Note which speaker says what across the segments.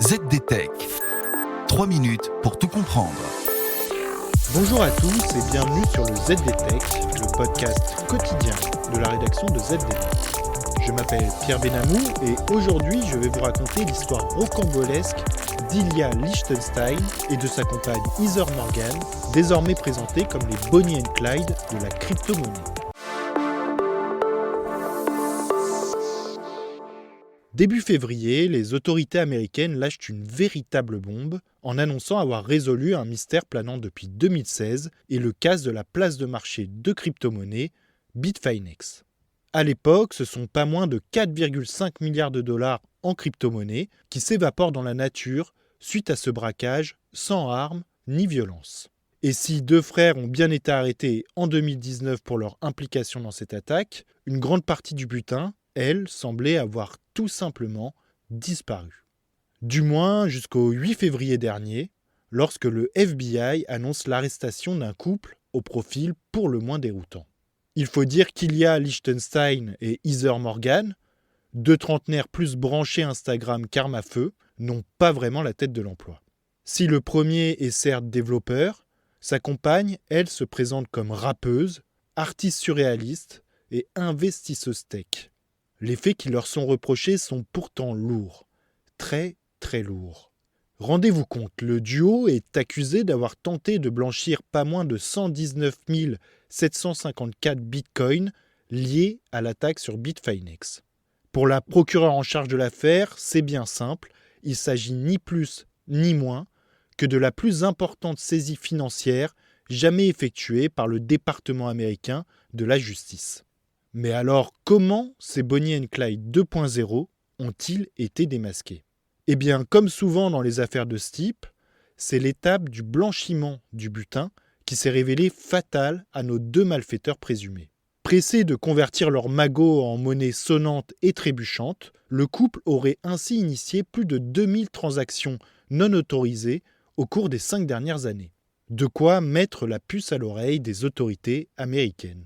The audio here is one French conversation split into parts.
Speaker 1: ZDTech. 3 minutes pour tout comprendre.
Speaker 2: Bonjour à tous et bienvenue sur le ZDTech, le podcast quotidien de la rédaction de ZDNet. Je m'appelle Pierre Benamou et aujourd'hui je vais vous raconter l'histoire rocambolesque d'Ilya Lichtenstein et de sa compagne Heather Morgan, désormais présentées comme les Bonnie and Clyde de la crypto-monnaie. Début février, les autorités américaines lâchent une véritable bombe en annonçant avoir résolu un mystère planant depuis 2016 et le casse de la place de marché de crypto-monnaie Bitfinex. À l'époque, ce sont pas moins de 4,5 milliards de dollars en crypto-monnaie qui s'évaporent dans la nature suite à ce braquage sans armes ni violence. Et si deux frères ont bien été arrêtés en 2019 pour leur implication dans cette attaque, une grande partie du butin, elle, semblait avoir tout simplement disparu. Du moins jusqu'au 8 février dernier, lorsque le FBI annonce l'arrestation d'un couple au profil pour le moins déroutant. Il faut dire qu'Ilya Lichtenstein et Heather Morgan, deux trentenaires plus branchés Instagram qu'arme à feu, n'ont pas vraiment la tête de l'emploi. Si le premier est certes développeur, sa compagne, elle, se présente comme rappeuse, artiste surréaliste et investisseuse tech. Les faits qui leur sont reprochés sont pourtant lourds, très très lourds. Rendez-vous compte, le duo est accusé d'avoir tenté de blanchir pas moins de 119 754 bitcoins liés à l'attaque sur Bitfinex. Pour la procureure en charge de l'affaire, c'est bien simple, il s'agit ni plus ni moins que de la plus importante saisie financière jamais effectuée par le département américain de la justice. Mais alors, comment ces Bonnie and Clyde 2.0 ont-ils été démasqués ? Eh bien, comme souvent dans les affaires de ce type, c'est l'étape du blanchiment du butin qui s'est révélée fatale à nos deux malfaiteurs présumés. Pressés de convertir leur magot en monnaie sonnante et trébuchante, le couple aurait ainsi initié plus de 2000 transactions non autorisées au cours des 5 dernières années. De quoi mettre la puce à l'oreille des autorités américaines.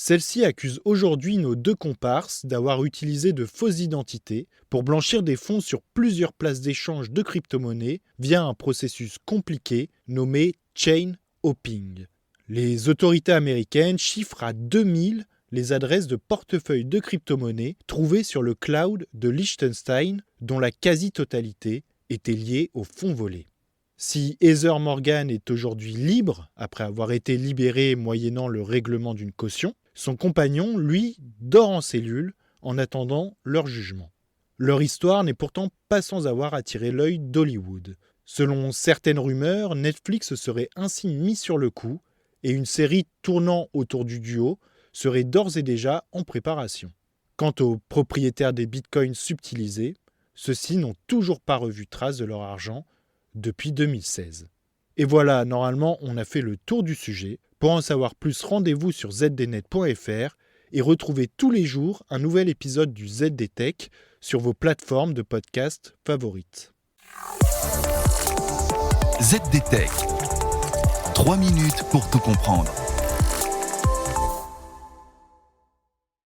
Speaker 2: Celle-ci accuse aujourd'hui nos deux comparses d'avoir utilisé de fausses identités pour blanchir des fonds sur plusieurs places d'échange de crypto-monnaies via un processus compliqué nommé chain hopping. Les autorités américaines chiffrent à 2000 les adresses de portefeuilles de crypto-monnaies trouvées sur le cloud de Liechtenstein, dont la quasi-totalité était liée aux fonds volés. Si Heather Morgan est aujourd'hui libre, après avoir été libérée moyennant le règlement d'une caution, son compagnon, lui, dort en cellule en attendant leur jugement. Leur histoire n'est pourtant pas sans avoir attiré l'œil d'Hollywood. Selon certaines rumeurs, Netflix serait ainsi mis sur le coup et une série tournant autour du duo serait d'ores et déjà en préparation. Quant aux propriétaires des bitcoins subtilisés, ceux-ci n'ont toujours pas revu trace de leur argent depuis 2016. Et voilà, normalement, on a fait le tour du sujet. Pour en savoir plus, rendez-vous sur zdnet.fr et retrouvez tous les jours un nouvel épisode du ZDTech sur vos plateformes de podcast favorites.
Speaker 1: ZDTech. 3 minutes pour tout comprendre.